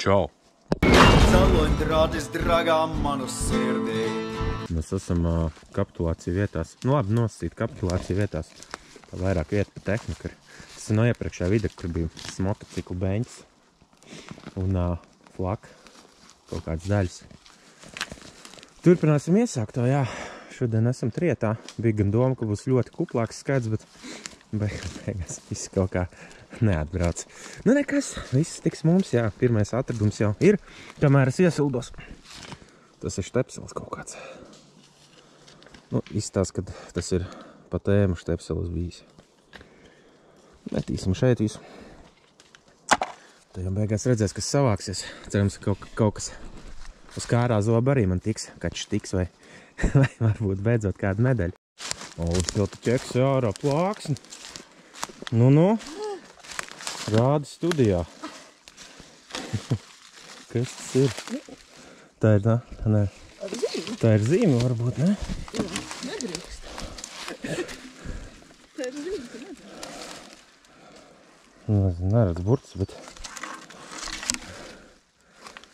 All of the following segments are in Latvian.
Čau! Caloņdrātis dragām manu sirdī. Mēs esam kapitulācija vietās. Nu labi, nosacīt kapitulācija vietās. Tā vairāk vieta pa tehniku ir. Tas ir no iepriekšējā videa, kur bija motociklu beņķis. Un flaka. Kaut kādas daļas. Turpināsim iesākt to, jā. Šodien esam trietā. Bija gan doma, ka būs ļoti kuplāks skaits, bet beigās viss kaut kā neatbrauc. Nu nekas, viss tiks mums, jā. Pirmais atradums jau ir, kamēr es iesildos. Tas ir štepselis kaut kāds. Nu, izstāst, ka tas ir pa tēmu štepselis bijis. Metīsim šeit visu. Tad jau beigās redzēs, kas savāksies. Cerams, ka kaut kas uz kārā zoba arī man tiks, kačs tiks vai varbūt beidzot kādu medaļu. O, tev tu ķeksi ārā plāksni. Nu. Rādi studijā. Kas tas ir? Tā ir tā? Nē. Tā ir zīme varbūt, ne? Jā, nedrīkst. Tā ir zīme, ka nedrīkst. Neredz burts, bet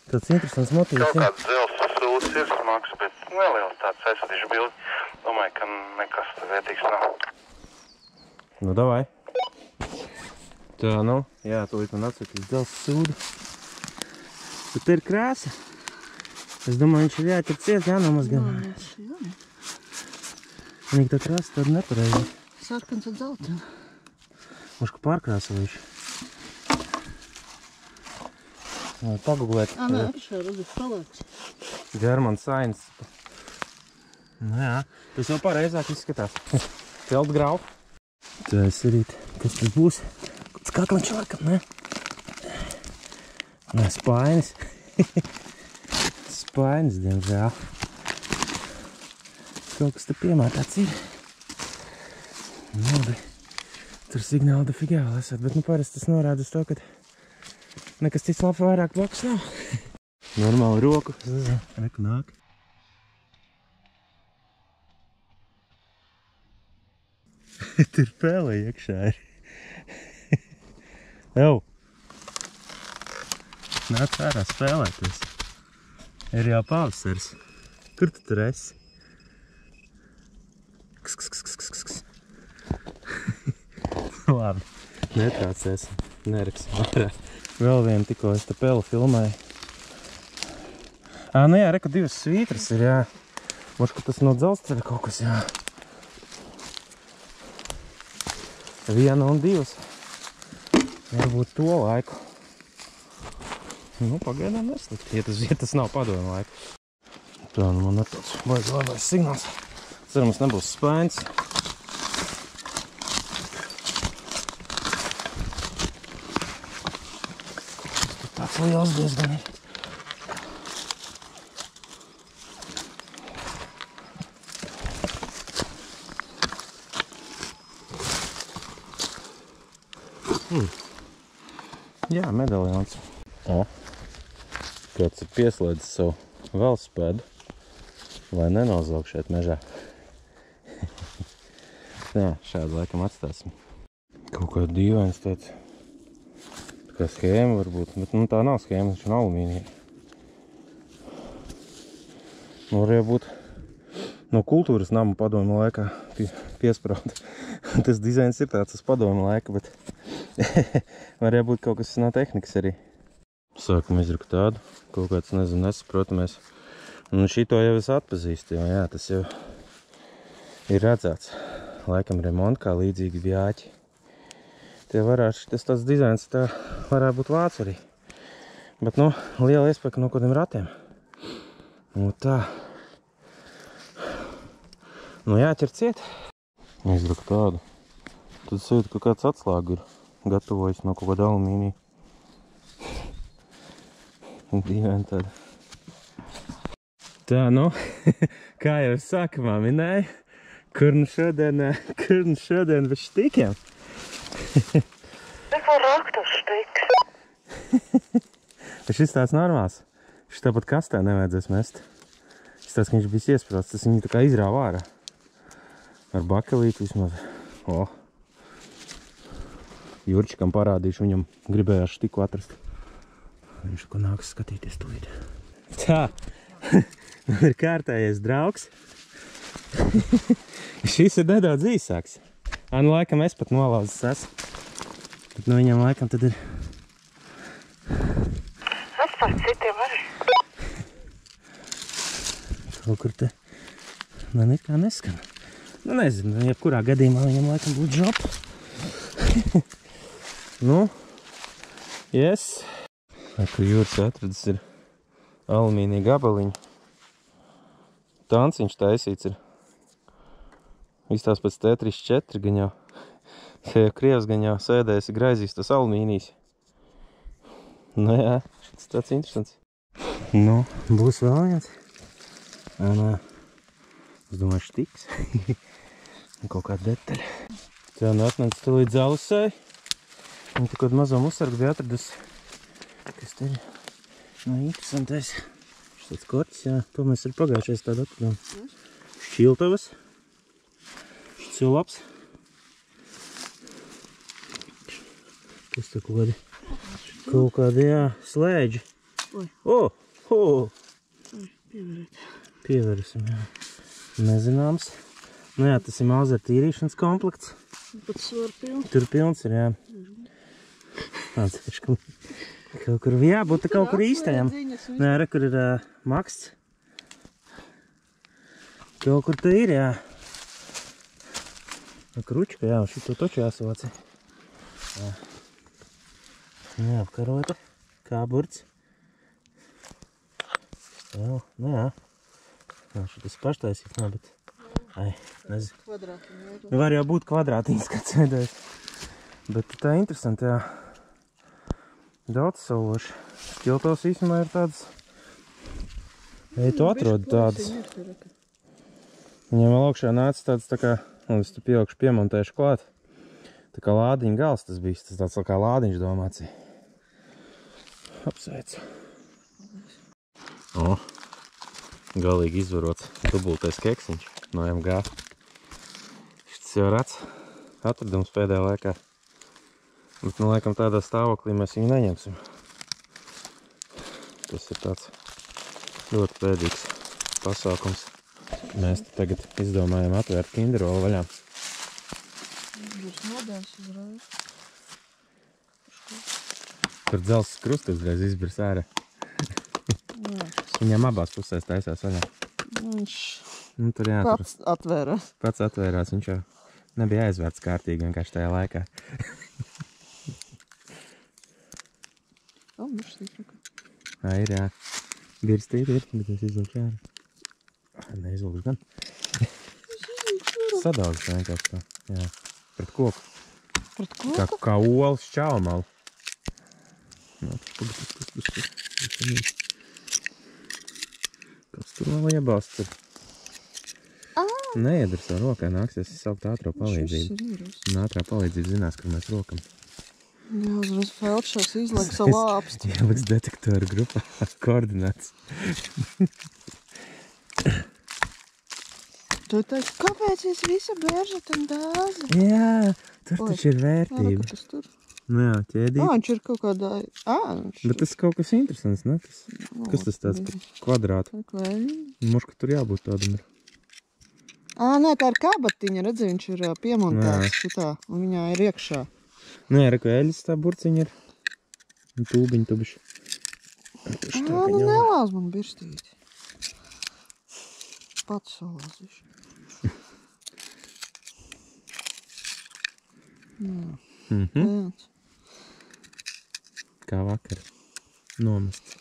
tāds interesants motīvs. Kaut kāds dzelzs sūds ir smags, bet neliels tāds aizsardīšu bildi. Domāju, ka nekas vērtīgs nav. Nu, davai. Tā, nu, jā, tūlīt man atsakīs dzelzs sūdu. Bet te ir krāsa. Es domāju, viņš ir jāķer ciet, jānomazgā. Viņi tā krāsa tāda nepareizi. Sarkans un dzeltena. Mošku pārkrāsojuši. Paguglēt. Nē, apšā redzes palēks. German Science. Nu jā, tas jau pareizāk izskatās. Celt grau. Tas ir rīt. Kas tas būs? Skatliņš laikam, ne? Nē, spainis. Spainis, diemžēl. Kaut kas te piemētāts ir. Labi. Tur signāli dafigāli esat, bet nu parasti tas norāda uz to, ka nekas cits labi vairāk blakus nav. Normāli roku. Reku nāk. Tur pēlē iekšā ir. Jau! Nāc ārā spēlēties. Ir jau pavasars. Kur tu tur esi? Ks. Labi, netraucēsim. Neraksim ārā. Vēl vienu tikko es te peli filmēju. Nu jā, reku divas svītras ir, jā. Mošku tas no dzelzceļa kaut kas, jā. Viena un divas. Varbūt to laiku. Nu, pagaidām neslikt. Ja tas nav padomu laiku. Tā, nu man ir tāds baigi labais signāls. Cerams, nebūs spainis. Tāds liels diezgan ir. Jā, medaljons. O, kāds ir pieslēdzis savu velosipēdu, lai nenozaug šeit mežā. Jā, šādu laikam atstāsim. Kaut kā dīvains tāds, tā kā schēma varbūt, bet nu tā nav schēma, viņš ir alumīnija. Nu, var jau būt no kultūras nama padomu laikā piesprāta. Tas dizains ir tāds uz padomu laika, bet var jābūt kaut kas no tehnikas arī. Sākam izrakt tādu, kaut kāds, nezinu, nesaprotamies. Un šito jau es atpazīstu, jo jā, tas jau ir redzēts. Laikam remonti kā līdzīgi bjāķi. Tas tāds dizains tā varētu būt vācu arī. Bet, nu, liela iespēja no kādiem ratiem. Nu tā. Nu jāķer ciet. Izrakt tādu. Tad sajūta, ka kāds atslāgu ir gatavojas no kaut kāda alumīnija. Dīvaini tāda. Tā, nu, kā jau es sākumā minēju, kur nu šodien bez štikiem? Es varu rakt uz štiks. Šis tāds normāls. Šis tāpat kastē nevajadzēs mest. Šis tāds, ka viņš bijis iesprāsts, tas viņu tā kā izrāva ārā. Ar bakelīti vismaz. O. Jurčikam parādīšu, viņam gribējās štiku atrast. Viņš ko nāks skatīties tūlīt. Tā, man ir kārtējies draugs. Šis ir nedaudz īsāks. Nu laikam es pat nolauzis esmu. Bet nu viņam laikam tad ir... Es par citiem arī. Kaut kur te... Man it kā neskan. Nu nezinu, jebkurā gadījumā viņam laikam būtu žopa. Nu, yes. Kur Jūras atradis ir alumīnija gabaliņu. Tanciņš taisīts ir. Izstās pēc T34 gan jau. Ja Krievs gan jau sēdēs ir graizīs tas alumīnijas. Nu jā, šis tāds interesants. Nu, būs vēl viens. Un, es domāju, štiks. Un kaut kāda detaļa. Tā nu atnāca te līdz Alusai. Un te kaut mazo musargu bija atradusi. Kas te ir? Nu, interesantais. Šis tāds kortis, jā. To mēs arī pagājušais tādu atradām. Šķiltavas. Šis jau labs. Kas te kaut kādi, jā, slēģi. Pieverasim, jā. Nezināms. Nu jā, tas ir Mauser tīrīšanas komplekts. Pat svaru pilns. Tur pilns ir, jā. Atcešu, kaut kur, jā, būtu kaut kur īstajam. Nē, re, kur ir maksts. Kaut kur te ir, jā. Kručka, jā, šito toču jāsavāca. Jā. Neapkarota, kā burts. Jā, nu jā. Šitas paštaisīts nav, bet... Ai, nezinu. Kvadrātiņu. Var jau būt kvadrātiņas, kāds veidojis. Bet tā interesanti, jā. Daudz saloši. Šķiltos īstenībā ir tādas... Ei, tu atrodi tādas. Viņam vēl augšā nāca tāds tā kā... Un es tu pieaugšu piemontēšu klāt. Tā kā lādiņa gals tas bijis. Tas tāds kā lādiņš domāts. Apsveicu. O, galīgi izvarots dubultais keksiņš no MG. Šis jau rats atradums pēdējā laikā. Bet, nu, laikam tādā stāvoklī mēs viņu neņemsim. Tas ir tāds ļoti pēdīgs pasākums. Mēs te tagad izdomājam atvērt kinderolu vaļā. Būs nodēs uzreiz. Tur dzelzs krusts uzreiz izbirs ārā. Viņam abās pusēs taisās vaļā. Viņš Nu, tur jā, pats atvērās. Pats atvērās, viņš jau nebija aizvērts kārtīgi vienkārši tajā laikā. Ir, jā. Birstīt ir, bet es izlūkšu ārā. Neizlūkšu gan. Sadaudzis vienkārši tā. Jā. Pret koku. Pret koku? Kā olas čaumalu. Kāds tur vēl iebāsts ir? Neiedars ar rokā, nāksies saukt ātro palīdzību. Un ātrā palīdzība zinās, kur mēs rokam. Jā, uzreiz feldšers izlaiks lāpsti. Ieliks detektoru grupā koordināts. Tu teici, kāpēc es visu bēržu tam dāzi? Jā, tur taču ir vērtība. Kas tur? Nu jā, ķēdīt. Viņš ir kaut kādā... Bet tas kaut kas interesants, ne? Kas tas tāds kvadrātu? Moš, ka tur jābūt tādam ir. Nē, tā ir kabatiņa, redzi, viņš ir piemontēts šitā, un viņā ir iekšā. Nē, reku eļas tā burciņa ir. Un tūbiņi tubiši. Nu nelāz man birstīti. Pats salāzīšu. Jā. Kā vakar. Nomests.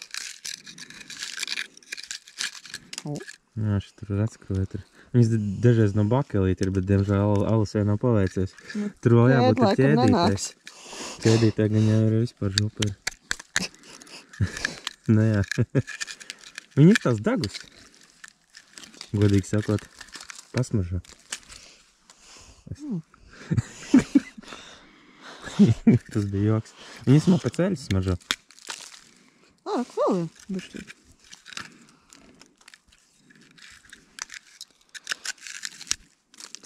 Jā, šis tur atskroja. Viņas dažreiz no bakelīti ir, bet diemžēl Alusē nav paveicies. Tur vēl jābūt ķēdītē. Ķēdītē gan jau ir vispār župa. Nu jā. Viņi ir tās dagus. Godīgi sakot, pasmaržo. Tas bija joks. Viņi smā pēc eļas smaržo. Vēl vien, bišķīt.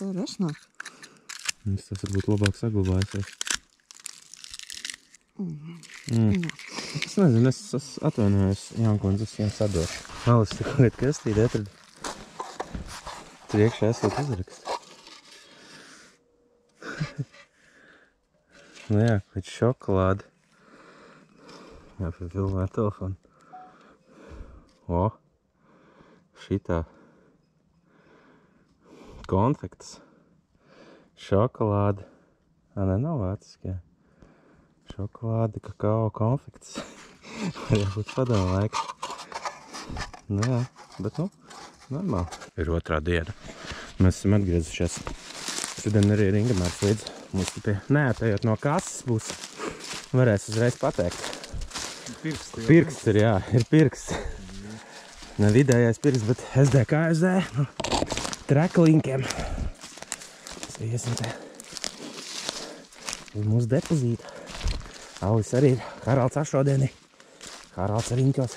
Tā ir esnāk. Tas varbūt labāk saglabājusies. Es nezinu, es atvainojos, Jankundze, es viņam sadošu. Alis, tā kaut kāda kastīte atrada. Tur iekšā esot uzrakstu. Nu jā, kaut šokolādi. Jā, pie filmē telefonu. O, šitā. Konfekts. Šokolādi. Ne, nav vāciskie. Šokolādi, kakao, konfekts. Var jābūt padomu laika. Nu jā, bet normāli. Ir otrā diena. Mēs esam atgriezušies. Šodien arī ir Ingemārs līdz. Mums pie neatējot no kases būs. Varēs uzreiz pateikt. Pirksts ir, jā, ir pirksts. Ne vidējais pirksts, bet SDKSD. No treklinkiem. Mēs iesim te uz mūsu depozītu. Alis arī ir. Haralds šodienī. Haralds riņķos.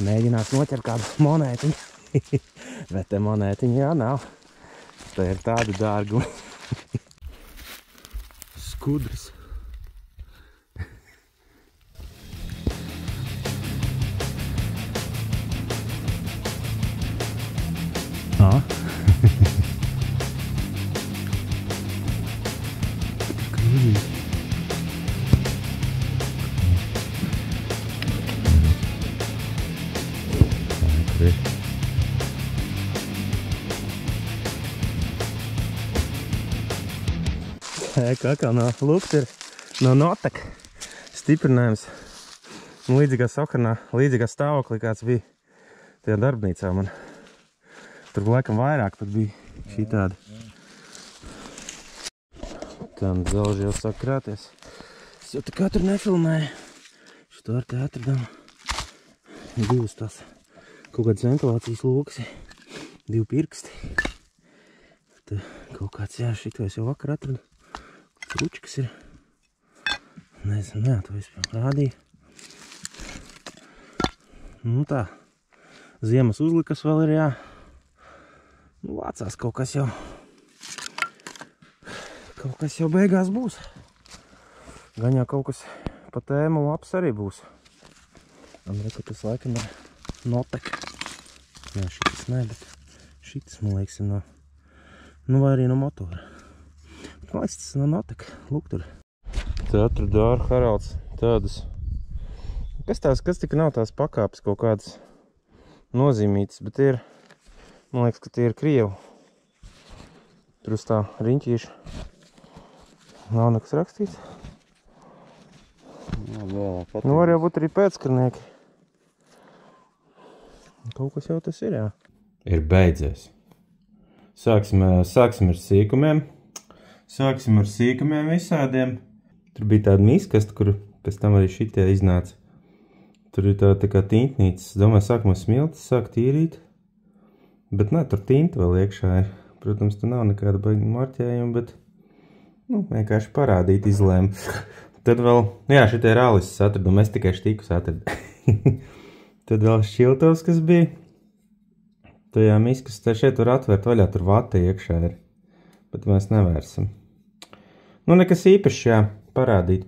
Mēģinās noķert kādu monētiņu. Bet te monētiņu jā nav. Te ir tādi dārgumi. Skudras. Kā no lukta ir no notaka stiprinājums. Līdzīgā sakarnā, līdzīgā stāvoklī kāds bija tajā darbnīcā man. Tur laikam vairāk pat bija šī tāda. Tam zelži jau sāk krāties. Es jau tā kā tur nefilmēju. Šito ar te atradām. Divas tās kaut kādas ventilācijas lokas. Divi pirksti. Te kaut kāds, jā, šito es jau vakar atradu. Ručkas ir. Nezinu, jā, to vispār rādīja. Nu tā. Ziemas uzlikas vēl ir, jā. Nu, vācās kaut kas jau. Kaut kas jau beigās būs. Gan jau kaut kas pa tēmu labs arī būs. Man reku, tas laikam ir notek. Jā, šitas ne, bet šitas, man liekas, ir no... Nu, vai arī no motora. Man liekas, tas no notek. Lūk tur. Te atradu ar Haralds tādus. Kas tika nav tās pakāpes kaut kādas nozīmītas, bet ir, man liekas, ka tie ir Krievu. Tur uz tā riņķīša. Nav nekas rakstīts. Nu, var jau būt arī pēckarnieki. Kaut kas jau tas ir, jā. Ir beidzies. Sāksim ar sīkumiem. Sāksim ar sīkumiem visādiem. Tur bija tāda miskasta, kur pēc tam arī šitie iznāca. Tur ir tā kā tintnīca. Es domāju, sākumā smiltis, sāk tīrīt. Bet nē, tur tinta vēl iekšā ir. Protams, tur nav nekāda baigi marķējuma, bet vienkārši parādīt izlēmu. Tad vēl, jā, šitie ir Alis atradu, mēs tikai štīkus atradu. Tad vēl šķiltovs, kas bija. Tajā miskastē šeit var atvērt vaļā, tur vata iekšā ir. Bet mēs nevērsim. Nu, nekas īpašs, jā, parādīt.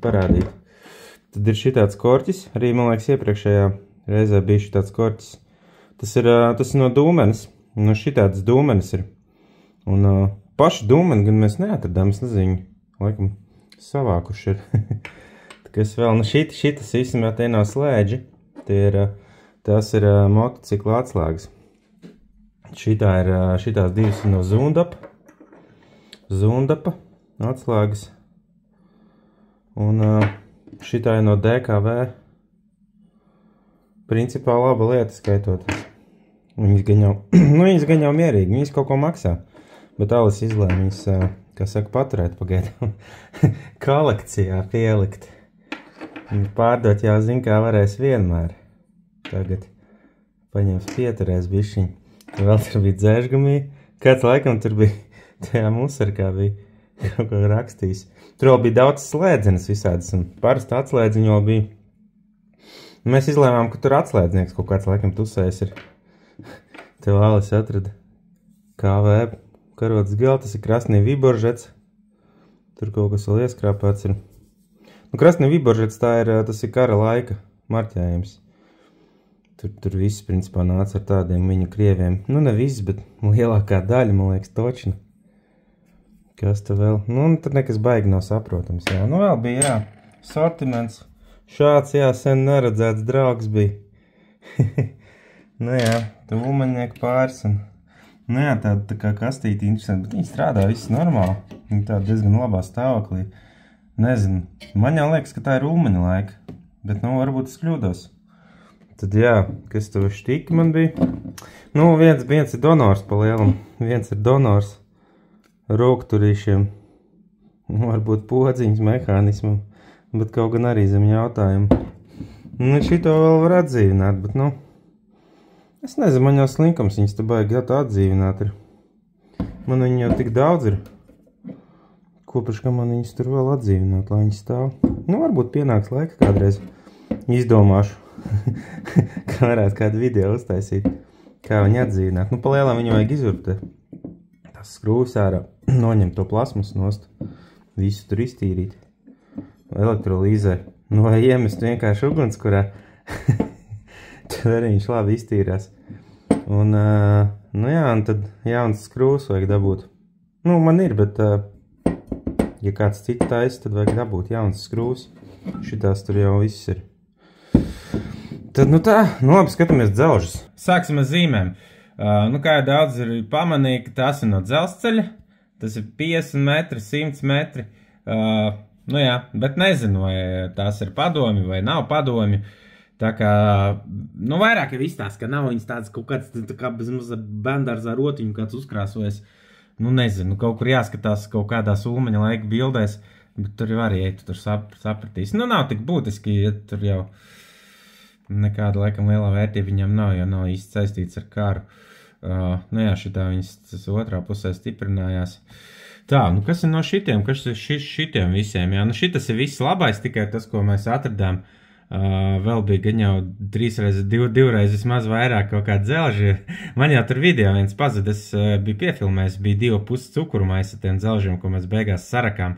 Tad ir šitāds korķis, arī, man liekas, iepriekšējā reizē bija šitāds korķis. Tas ir no dūmenes, no šitādas dūmenes ir. Un paši dūmeni gan mēs neatradām, es nezinu, laikam savākuši ir. Tā kā es vēl, nu šitas īstenībā tie nav slēdži, tās ir motocikla atslēgas. Šitās divas ir no Zundapa atslēgas. Un šitā ir no DKV. Principā laba lieta skaitoties. Viņas gan jau mierīgi, viņas kaut ko maksā. Bet Alis izlēma viņas, kā saka, paturēt pagaidām. Kolekcijā pielikt. Viņas pārdot jau zin, kā varēs vienmēr. Tagad paņems pieturēs bišķiņ. Vēl tur bija dzēžgumī. Kāds laikam tur bija, tajā musarkā bija kaut ko rakstījis. Tur vēl bija daudz slēdzenes visādas, un parasti atslēdziņi vēl bija. Mēs izlēmām, ka tur atslēdznieks kaut kāds laikam tusējis ir. Tev Alis atrada KV karotas gala, tas ir Krasnī Viboržets. Tur kaut kas vēl ieskrāpēts ir. Nu, Krasni Viboržets tas ir kara laika marķējums. Tur viss, principā, nāca ar tādiem viņu krieviem. Nu, ne viss, bet lielākā daļa, man liekas, točina. Kas te vēl? Nu, tad nekas baigi nav saprotams, jā. Nu, vēl bija, jā, sortiments. Šāds, jā, sen neredzēts draugs bija. Nu, jā, te ulmaņnieku pāris un... Nu, jā, tā kā kastīti interesanti, bet viņi strādā viss normāli. Viņi tā diezgan labā stāvoklī. Nezinu, man jau liekas, ka tā ir ulmaņa laika, bet, nu, varbūt es kļūdos. Tad, jā, kas tev štika man bija? Nu, viens ir donors pa lielam. Viens ir donors rokturīšiem. Varbūt podziņas mehānismam, bet kaut gan arī zem jautājumu. Nu, šito vēl var atdzīvināt, bet, nu, es nezinu, man jau slinkums viņas te baigi tā atdzīvināt ir. Man viņi jau tik daudz ir. Kopš, ka man viņas tur vēl atdzīvināt, lai viņas stāv. Nu, varbūt pienāks laika kādreiz izdomāšu. Kā varētu kādu video uztaisīt, kā viņu atdzīvināt. Nu, pa lielām viņu vajag izurbt. Tas skrūvis ārā, noņemt to plasmas nost, visu tur iztīrīt. Elektrolīzē. Nu, vai iemest vienkārši ugunskurā. Tad arī viņš labi iztīrās. Un, nu jā, un tad jauns skrūvis vajag dabūt. Nu, man ir, bet, ja kāds cits taisa, tad vajag dabūt jauns skrūvis. Šitās tur jau viss ir. Tad, nu tā, nu labi, skatāmies dzelžus. Sāksim ar zīmēm. Nu, kā jau daudz ir pamanīja, ka tās ir no dzelzceļa. Tas ir 50 metri, 100 metri. Nu jā, bet nezinu, vai tās ir padomi vai nav padomi. Tā kā, nu vairāk jau izstāst, ka nav viņas tādas kaut kāds, tā kā bez mazā bendārs ar rotiņu kāds uzkrāsojas. Nu nezinu, kaut kur jāskatās kaut kādās ulmaņa laika bildēs, bet tur jau arī, ja tu tur sapratīs. Nu nav tik būtiski, ja tur jau nekāda laikam lielā vērtība viņam nav, jo nav īsti saistīts ar karu. Nu jā, šitā viņas tas otrā pusē stiprinājās. Tā, nu kas ir no šitiem? Kas ir šitiem visiem? Jā, nu šitas ir viss labais, tikai tas, ko mēs atradām. Vēl bija gan jau divreiz vismaz vairāk kaut kā dzelži. Man jau tur video viens pazud, es biju piefilmējis, bija 2,5 cukurumais ar tiem dzelžiem, ko mēs beigās sarakām.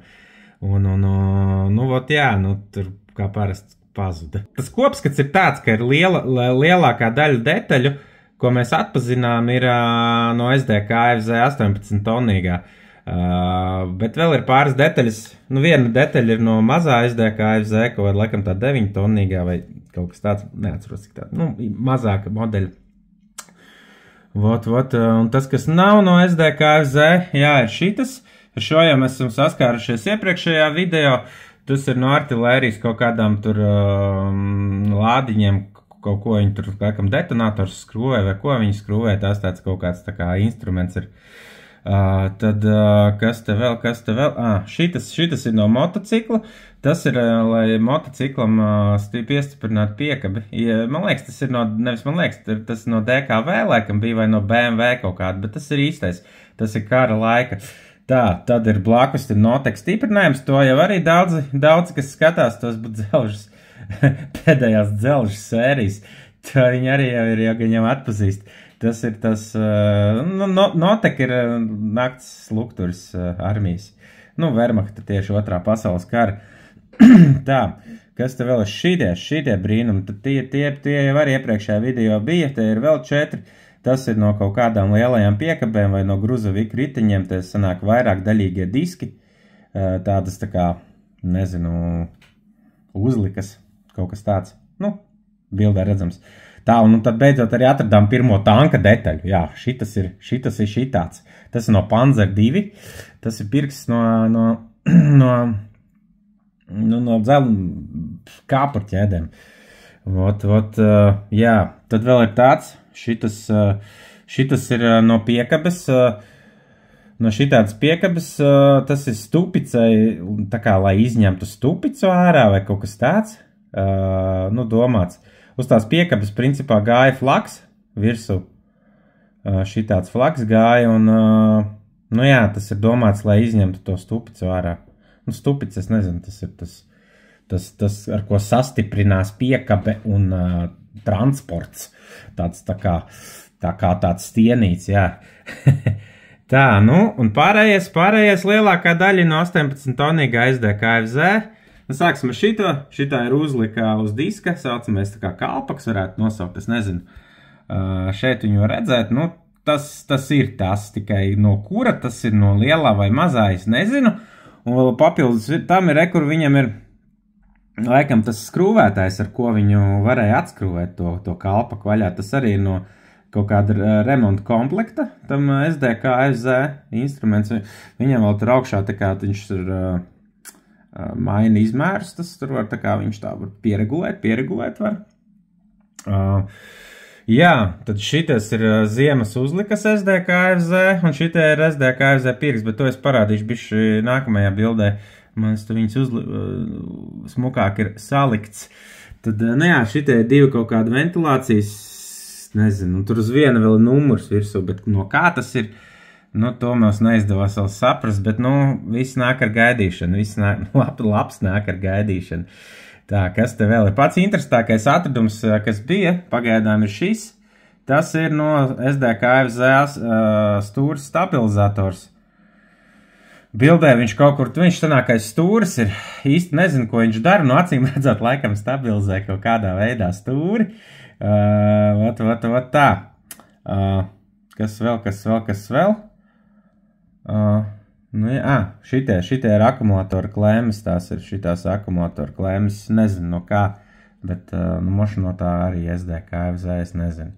Un nu, vot jā, nu tur kā parasti pazuda. Tas kopskats ir tāds, ka ir lielākā daļa detaļu, ko mēs atpazinām, ir no SDK FZ 18 tonnīgā. Bet vēl ir pāris detaļas, nu viena detaļa ir no mazā SDK FZ, ko var laikam tā 9 tonnīgā vai kaut kas tāds, neatceros cik tāda, nu mazāka modeļa. Vot, un tas, kas nav no SDK FZ, jā, ir šitas. Ar šo jau mēs esam saskārušies iepriekšējā video. Tas ir no artilērijas kaut kādām tur lādiņiem, kaut ko viņi tur, laikam, detonators skrūvē vai ko viņi skrūvē, tās tāds kaut kāds tā kā instruments ir. Tad, kas te vēl? Šitas ir no motocikla. Tas ir, lai motociklam piestiprinātu piekabi. Man liekas, tas ir no, nevis man liekas, tas no DKV laikam bija vai no BMW kaut kāda, bet tas ir īstais. Tas ir kara laika. Tā, tad ir blakus Notek stiprinājums, to jau arī daudzi kas skatās tos dzelžus, pēdējās dzelžu sērijas, to viņi arī jau gan jau atpazīst. Tas ir tas, Notek ir nakts lukturis armijas, nu, Wehrmachta tieši otrā pasaules kara. Tā, kas te vēl ir šitie brīnumi, tad tie jau arī iepriekšējā video bija, te ir vēl 4. Tas ir no kaut kādām lielajām piekabēm vai no gruzaviku riteņiem, te sanāk vairāk daļīgie diski, tādas tā kā, nezinu, uzlikas, kaut kas tāds, nu, bildē redzams. Tā, un tad beidzot arī atradām pirmo tanka detaļu, jā, šitas ir šitāds, tas ir no Panzer 2, tas ir pirksts no kāpurķēdēm. Jā, tad vēl ir tāds. Šitas ir no piekabes, no šitādas piekabes, tas ir stupicei, tā kā, lai izņemtu stupicu ārā vai kaut kas tāds, nu, domāts. Uz tās piekabes, principā, gāja flaks virsū, šitāds flaks gāja, un, nu jā, tas ir domāts, lai izņemtu to stupicu ārā. Nu, stupic, es nezinu, tas ir tas, ar ko sastiprinās piekabe un transports. Tāds tā kā tāds stienīts, jā. Tā, nu, un pārējais lielākā daļa no 18 tonnīgā SDK FZ. Nu, sāksim ar šito. Šitā ir uzlika uz diska, saucamies tā kā kalpaks, varētu nosaukt, es nezinu. Šeit viņu var redzēt, nu, tas ir tas, tikai no kura tas ir, no lielā vai mazā, es nezinu. Un vēl papildus tam ir, kur viņam ir, laikam, tas skrūvētājs, ar ko viņu varēja atskrūvēt to kalpaku vaļā. Tas arī ir no kaut kāda remonta komplekta, tam SDK FZ instruments. Viņam vēl tur augšā, tā kā viņš ir maina izmērus, tas tur var, tā kā viņš tā var pieregulēt var. Jā, tad šitas ir ziemas uzlikas SDK FZ, un šitie ir SDK FZ pirks, bet to es parādīšu bišķi nākamajā bildē. Man viņas smukāk ir salikts. Tad, nu jā, šitie ir divi kaut kāda ventilācijas, nezinu, tur uz viena vēl ir numurs virsū, bet no kā tas ir, nu, to mums neizdevās vēl saprast, bet, nu, viss nāk ar gaidīšanu, labs nāk ar gaidīšanu. Tā, kas te vēl ir? Pats interesantākais atradums, kas bija, pagaidām ir šis, tas ir no SDK FZ stūras stabilizators. Bildē viņš kaut kur, viņš sanākais stūris ir, īsti nezinu, ko viņš dara, no acīm redzot, laikam stabilizē kaut kādā veidā stūri. Vat tā. Kas vēl? Nu, jā, šitie ir akumulātora klēmes, tās ir šitās akumulātora klēmes, nezinu no kā, bet, nu, moši no tā arī SDK FZ, es nezinu.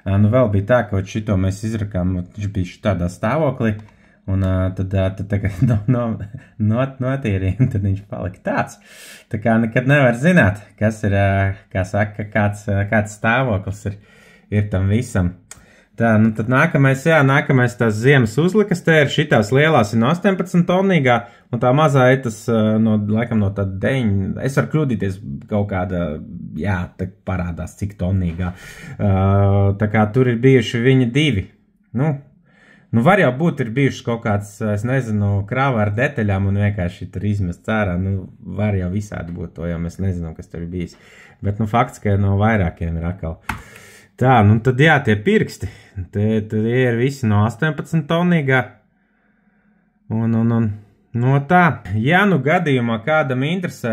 Nu, vēl bija tā, ka šito mēs izrakām, viņš bija tādā stāvoklī, un tad notīrījām, tad viņš palika tāds. Tā kā nekad nevar zināt, kas ir, kā saka, kāds stāvoklis ir tam visam. Tā, nu tad nākamais tās ziemas uzlikas, te ir šitās lielās ir no 18 tonnīgā, un tā mazā ir tas, laikam no tā 9, es varu kļūdīties kaut kāda, jā, tā parādās cik tonnīgā. Tā kā tur ir bijuši viņi divi, Nu, var jau būt, ir bijušas kaut kāds, es nezinu, krāva ar detaļām un vienkārši tur izmest cērā. Nu, var jau visādi būt, to jau mēs nezinām, kas tur ir bijis. Bet, nu, fakts, ka no vairākiem ir atkal. Tā, nu, tad jā, tie pirksti. Tie ir visi no 18 tonnīgā. No tā. Ja nu gadījumā kādam interesē,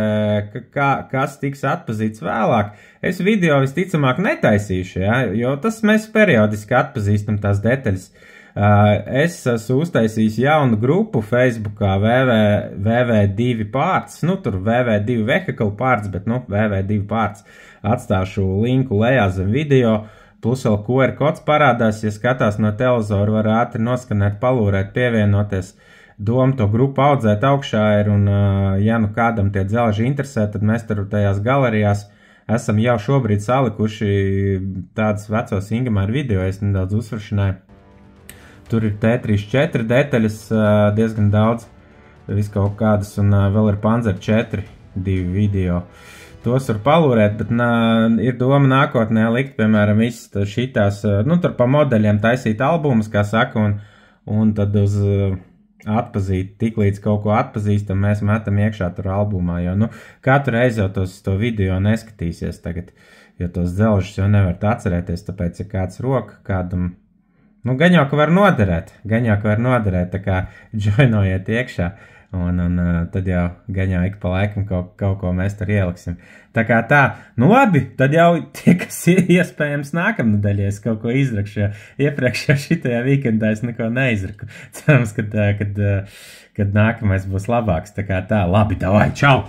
kas tiks atpazīts vēlāk, es video visticamāk netaisīšu, ja? Jo tas mēs periodiski atpazīstam tās detaļas. Es esmu uztaisījis jaunu grupu Facebookā VV2 parts, nu tur VV2 vehicle parts, bet nu VV2 parts. Atstāšu linku lejā zem video, plus vēl QR kods parādās, ja skatās no televizora, var ātri noskanēt, palūrēt, pievienoties. Doma to grupu audzēt augšā ir, un ja nu kādam tie dzelži interesē, tad mēs tur tajās galerijās esam jau šobrīd salikuši tādas vecos Ingemāra video, es nedaudz uzsvaršināju. Tur ir T34 detaļas diezgan daudz, viss kaut kādas, un vēl ir Panzer 4 divi video. Tos var palūrēt, bet ir doma nākotnē likt, piemēram, visas šitās, nu, tur pa modeļiem taisīt albumus, kā saka, un tad uz atpazīt, tik līdz kaut ko atpazīstam, mēs metam iekšā tur albumā, jo, nu, katru reizi jau to video neskatīsies tagad, jo tos dzelžus jau nevar atcerēties, tāpēc, ja kāds roka kādam, nu, gan jau, ka var noderēt, tā kā joinojiet iekšā, un tad jau, gan jau ik pa laikam kaut ko mēs tur ieliksim. Tā kā tā, nu labi, tad jau tie, kas ir iespējams nākamnedēļ, ja es kaut ko izrakšu, iepriekšējā šitajā weekendā es neko neizraku. Cerams, kad nākamais būs labāks, tā kā tā, labi, davai, čau!